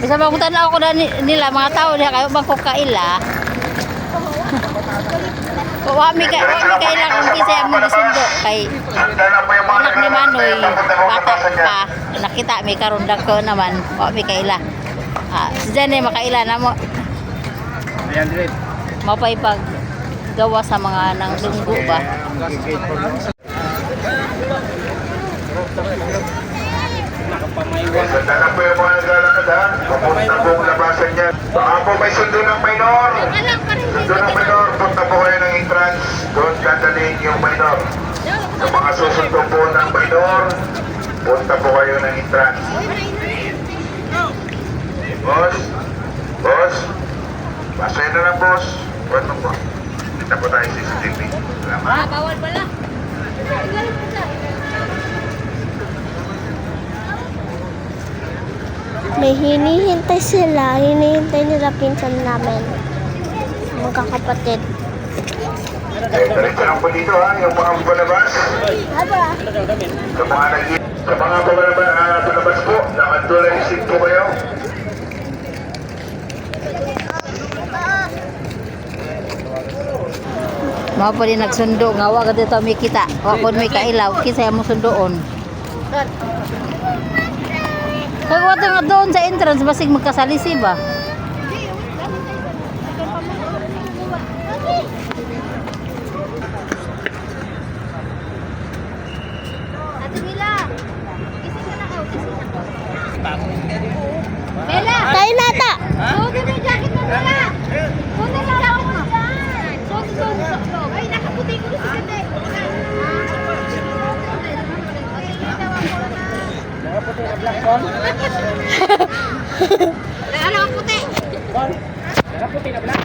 Bisa mabutan ako na nila mga tao diha kayo bang kaila. Wami kaila kung kisay ang sundo kay anak ni Manoy bata pa nakita may karundag ko naman wami kaila. Si Jane makaila na mo. Mapay pag gawa sa mga nang lunggo ba. Ganda na po yung mga naglalakad ha. Papunta po ang labasan yan. Baka po may sundo ng minor. Sundo ng minor. Punta po kayo ng entrance. Doon dadalhin yung minor. Sa mga susundo po ng minor, punta po kayo ng entrance. Boss? Boss? Pasaya na lang boss. Ano po? Kita po tayo CCTV. Salamat. Bawal pala. May hinihintay sila. Hinihintay nila pinsan namin. Magkakapatid. Diretso lang po dito ha. Yung mga palabas. Aba. Sa mga palabas po, nakatulay isip po kayo. Mao pa din nagsundo nga wa gid ta may kita. Wa kon may kailaw kisay mo sundoon. Kaya wa nga doon sa entrance basig magkasalisi ba? Ate Mila. Gising ka na ako. Mela. Tayo na ta. Suot na yung jacket mo Mela. Suot na yung jacket mo. Suot. Ay, nakaputi ko rin si Kate. Nakaputi na black con? Ano ang puti? Con? Nakaputi na black?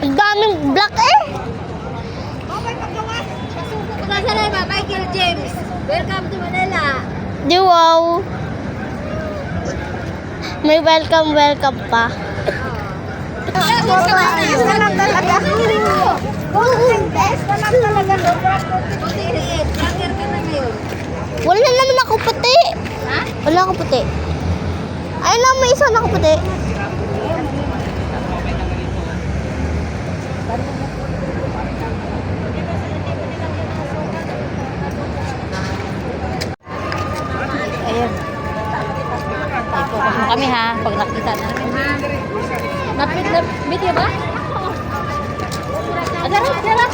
Ang daming black eh. Okay, pagkawas. Pagkasalay ba, Michael James. Welcome to Manila. Di wow. May welcome pa. Walang talaga. Wala naman ako puti. Ha? Wala ako puti. Ay lang, may isa na ako puti. Ayun. Ipokus mo kami ha pag nakita namin ha. Napit na video ba? Agad dala.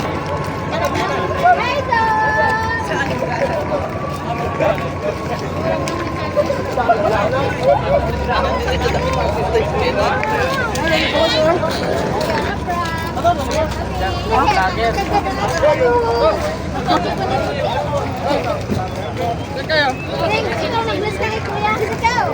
Sino nag-bless na kay Kuya? Ikaw.